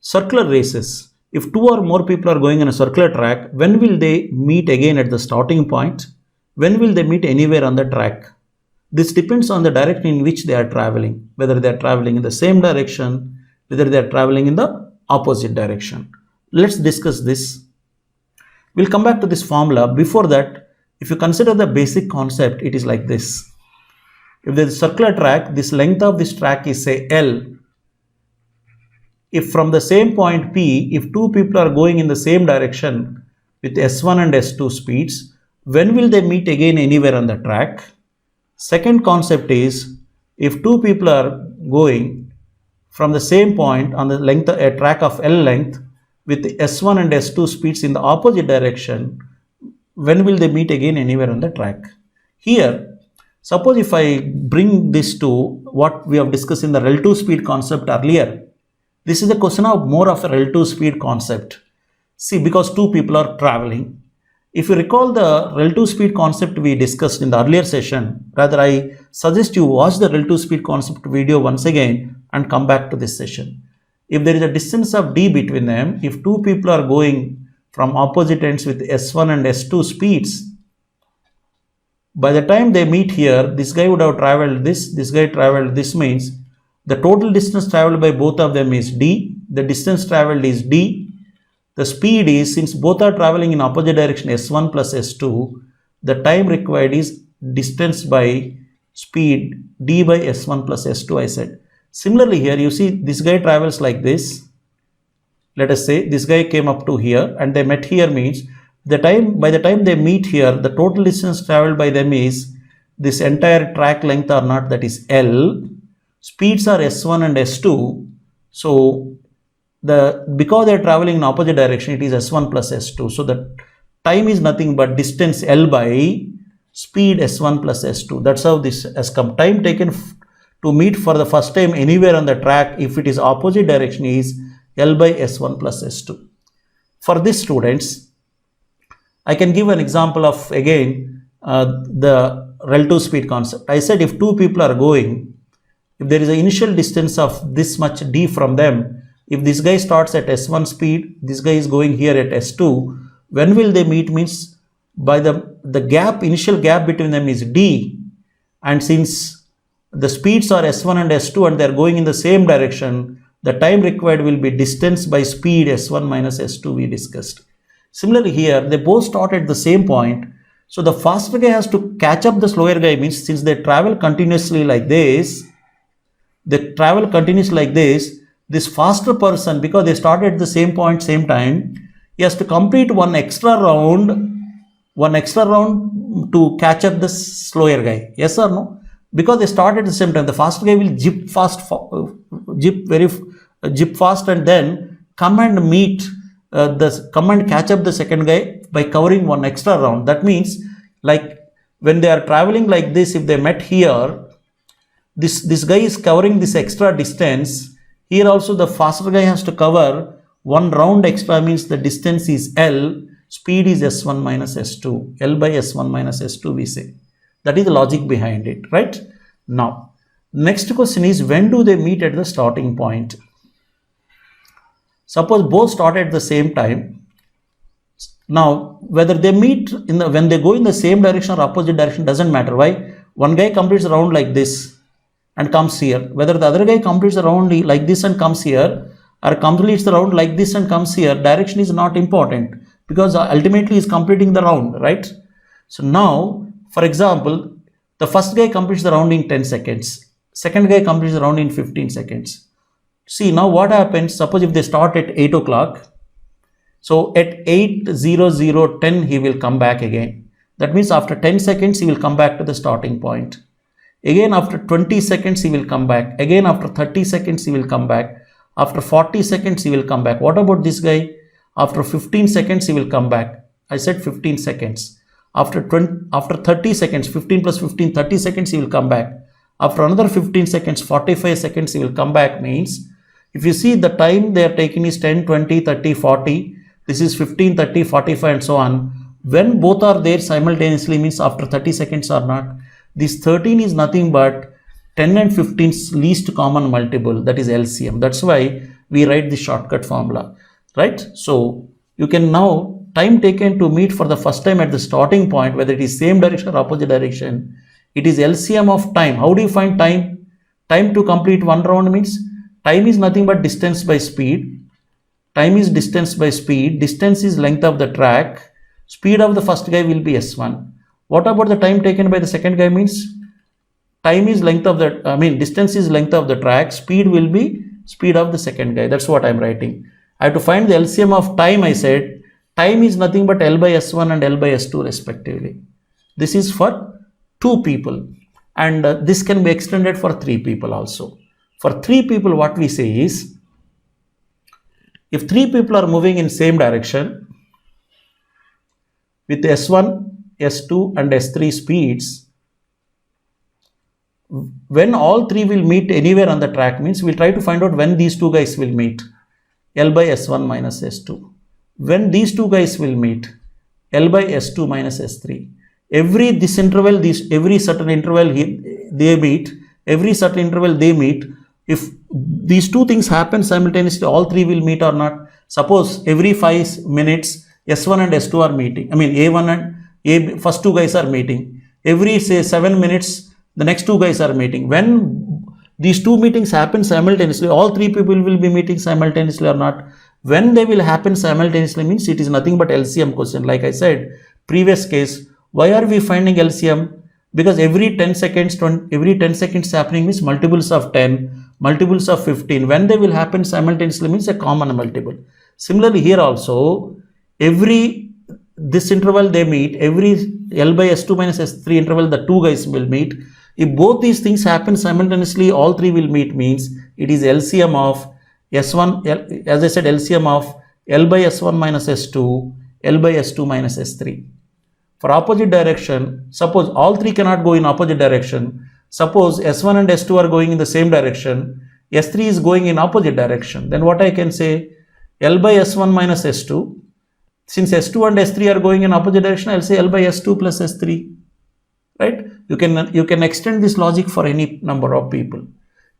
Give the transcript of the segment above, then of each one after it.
Circular races. If two or more people are going on a circular track, when will they meet again at the starting point? When will they meet anywhere on the track? This depends on the direction in which they are traveling, whether they are traveling in the same direction, whether they are traveling in the opposite direction. Let's discuss this. We'll come back to this formula. Before that, if you consider the basic concept, it is like this. If there is a circular track, this length of this track is say L. If from the same point P, if two people are going in the same direction with S1 and S2 speeds, when will they meet again anywhere on the track? Second concept is, if two people are going from the same point on the length, a track of L length with S1 and S2 speeds in the opposite direction, when will they meet again anywhere on the track? Here, suppose if I bring this to what we have discussed in the relative speed concept earlier, this is a question of more of a relative speed concept. See, because two people are traveling. If you recall the relative speed concept we discussed in the earlier session, rather I suggest you watch the relative speed concept video once again and come back to this session. If there is a distance of d between them, if two people are going from opposite ends with S1 and S2 speeds, by the time they meet here, this guy would have traveled this guy traveled this, means the total distance traveled by both of them is d, the distance traveled is d, the speed is, since both are traveling in opposite direction S1 plus S2, the time required is distance by speed d by S1 plus S2 I said. Similarly here you see this guy travels like this. Let us say this guy came up to here and they met here, means by the time they meet here, the total distance traveled by them is this entire track length or not, that is L. Speeds are S1 and S2. So because they are traveling in opposite direction, it is S1 plus S2. So the time is nothing but distance L by speed S1 plus S2. That's how this has come. Time taken to meet for the first time anywhere on the track, if it is opposite direction, is L by S1 plus S2. For this, students, I can give an example of again the relative speed concept. I said if two people are going, if there is an initial distance of this much d from them, if this guy starts at S1 speed, this guy is going here at S2, when will they meet, means by the gap, initial gap between them is d, and since the speeds are S1 and S2 and they are going in the same direction, the time required will be distance by speed S1 minus S2 we discussed. Similarly here, they both start at the same point, so the faster guy has to catch up the slower guy, means since they travel continuously like this, this faster person, because they started at the same point, same time, he has to complete one extra round to catch up the slower guy. Yes or no? Because they started at the same time, the faster guy will jip fast and then come and catch up the second guy by covering one extra round. That means, like when they are traveling like this, if they met here, this guy is covering this extra distance. Here also the faster guy has to cover one round extra, means the distance is L, speed is S1 minus S2, L by S1 minus S2 we say. That is the logic behind it, right? Now, next question is, when do they meet at the starting point? Suppose both start at the same time. Now, whether they meet when they go in the same direction or opposite direction doesn't matter. Why? One guy completes the round like this and comes here. Whether the other guy completes the round like this and comes here, or completes the round like this and comes here, direction is not important, because ultimately he is completing the round, right? So now, for example, the first guy completes the round in 10 seconds. Second guy completes the round in 15 seconds. See, now what happens, suppose if they start at 8 o'clock, so at 8:00:10 he will come back again. That means after 10 seconds he will come back to the starting point. Again after 20 seconds he will come back. Again after 30 seconds he will come back. After 40 seconds he will come back. What about this guy? After 15 seconds he will come back. I said 15 seconds. After 30 seconds, 15 plus 15, 30 seconds he will come back. After another 15 seconds, 45 seconds he will come back. Means if you see the time they are taking is 10, 20, 30, 40. This is 15, 30, 45 and so on. When both are there simultaneously, means after 30 seconds or not. This 13 is nothing but 10 and 15's least common multiple, that is LCM. That's why we write the shortcut formula, right? So you can now time taken to meet for the first time at the starting point, whether it is same direction or opposite direction, it is LCM of time. How do you find time? Time to complete one round means time is nothing but distance by speed. Time is distance by speed. Distance is length of the track. Speed of the first guy will be S1. What about the time taken by the second guy means time is length of the, distance is length of the track. Speed will be speed of the second guy. That's what I'm writing. I have to find the LCM of time. I said time is nothing but L by S1 and L by S2 respectively. This is for 2 people, and this can be extended for 3 people also. For 3 people, what we say is, if 3 people are moving in same direction with S1, S2 and S3 speeds, when all 3 will meet anywhere on the track means we'll try to find out when these 2 guys will meet, L by S1 minus S2. When these 2 guys will meet, L by S2 minus S3. Every certain interval they meet, every certain interval they meet. If these 2 things happen simultaneously, all 3 will meet or not. Suppose every 5 minutes S1 and S2 are meeting. A1 and A, first 2 guys are meeting. Every say 7 minutes, the next 2 guys are meeting. When these 2 meetings happen simultaneously, all 3 people will be meeting simultaneously or not. When they will happen simultaneously means it is nothing but LCM question. Like I said, previous case, why are we finding LCM? Because every 10 seconds happening means multiples of 10, multiples of 15. When they will happen simultaneously means a common multiple. Similarly here also, this interval they meet, every L by S2 minus S3 interval the 2 guys will meet. If both these things happen simultaneously, all 3 will meet means it is LCM of S1, as I said, LCM of L by S1 minus S2, L by S2 minus S3. For opposite direction, suppose all 3 cannot go in opposite direction. Suppose S1 and S2 are going in the same direction, S3 is going in opposite direction. Then what I can say, L by S1 minus S2. Since S2 and S3 are going in opposite direction, I'll say L by S2 plus S3. Right? You can extend this logic for any number of people.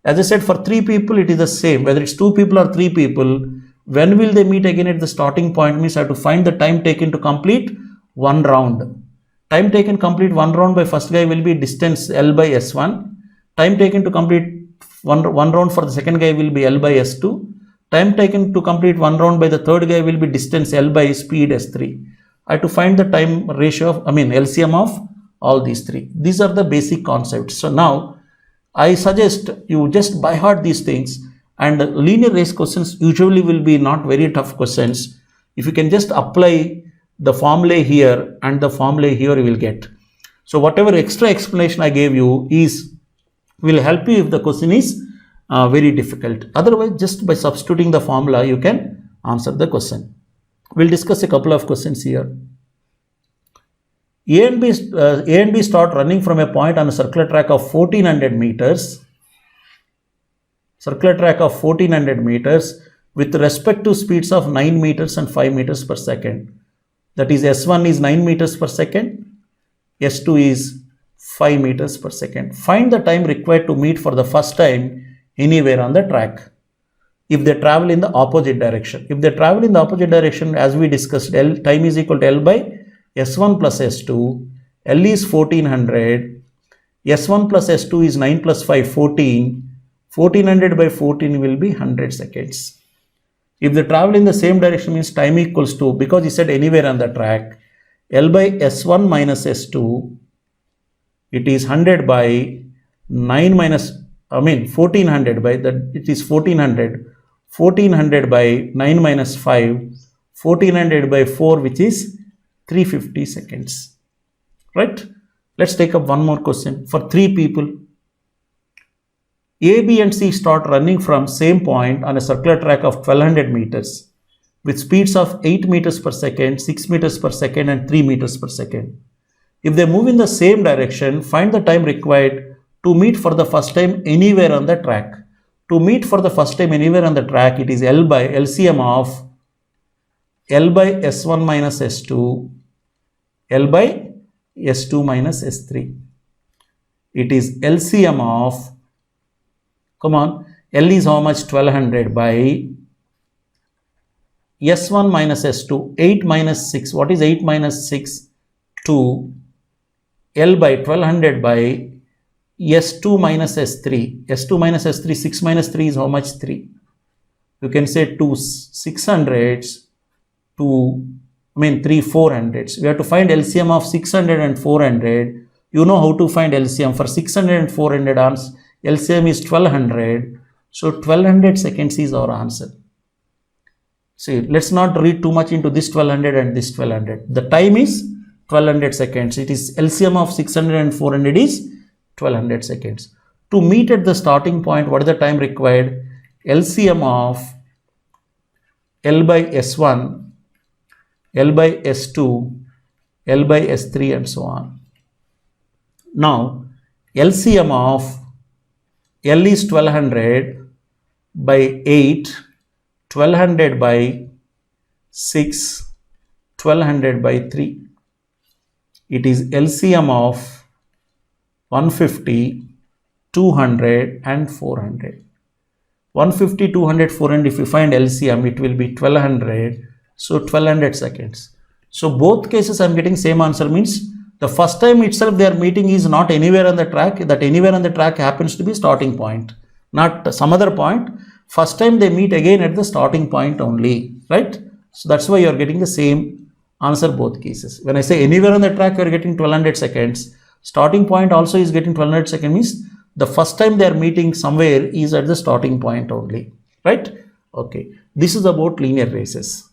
As I said, for 3 people, it is the same. Whether it's 2 people or 3 people, when will they meet again at the starting point means I have to find the time taken to complete one round. Time taken complete one round by first guy will be distance L by S1. Time taken to complete one round for the second guy will be L by S2. Time taken to complete one round by the third guy will be distance L by speed S3. I have to find the time ratio of, LCM of all these 3. These are the basic concepts. So now I suggest you just by heart these things, and linear race questions usually will be not very tough questions. If you can just apply the formulae here and the formulae here, you will get. So whatever extra explanation I gave you will help you if the question is very difficult. Otherwise, just by substituting the formula, you can answer the question. We'll discuss a couple of questions here. A and B start running from a point on a circular track of 1400 meters. Circular track of 1400 meters with respective speeds of 9 meters and 5 meters per second. That is, S1 is 9 meters per second, S2 is 5 meters per second. Find the time required to meet for the first time anywhere on the track if they travel in the opposite direction. If they travel in the opposite direction, as we discussed, time is equal to L by S1 plus S2. L is 1400. S1 plus S2 is 9 plus 5, 14. 1400 by 14 will be 100 seconds. If they travel in the same direction means time equals to, because he said anywhere on the track, L by S1 minus S2, it is 100 by 9 minus, 1400 by that, it is 1400. 1400 by 9 minus 5, 1400 by 4, which is 350 seconds. Right? Let's take up one more question. For 3 people, A, B and C start running from same point on a circular track of 1200 meters with speeds of 8 meters per second, 6 meters per second and 3 meters per second. If they move in the same direction, find the time required to meet for the first time anywhere on the track. To meet for the first time anywhere on the track, it is L by LCM of L by S1 minus S2, L by S2 minus S3. It is LCM of, come on, L is how much? 1200 by S1 minus S2, 8 minus 6. What is 8 minus 6? 2. L by 1200 by S2 minus S3. S2 minus S3, 6 minus 3 is how much? 3. You can say 2 600s, 3 400s. We have to find LCM of 600 and 400. You know how to find LCM. For 600 and 400 arms, LCM is 1200. So 1200 seconds is our answer. See, let's not read too much into this 1200 and this 1200. The time is 1200 seconds. It is LCM of 600 and 400 is 1200 seconds. To meet at the starting point, what is the time required? LCM of L by S1, L by S2, L by S3 and so on. Now, LCM of L is 1200 by 8, 1200 by 6, 1200 by 3. It is LCM of 150, 200 and 400. 150, 200, 400, if you find LCM, it will be 1200. So 1200 seconds. So both cases I am getting same answer, means the first time itself they are meeting is not anywhere on the track. That anywhere on the track happens to be starting point, not some other point. First time they meet again at the starting point only, right? So that's why you are getting the same answer both cases. When I say anywhere on the track, you are getting 1200 seconds. Starting point also is getting 1200 seconds, means the first time they are meeting somewhere is at the starting point only, right? Okay, this is about linear races.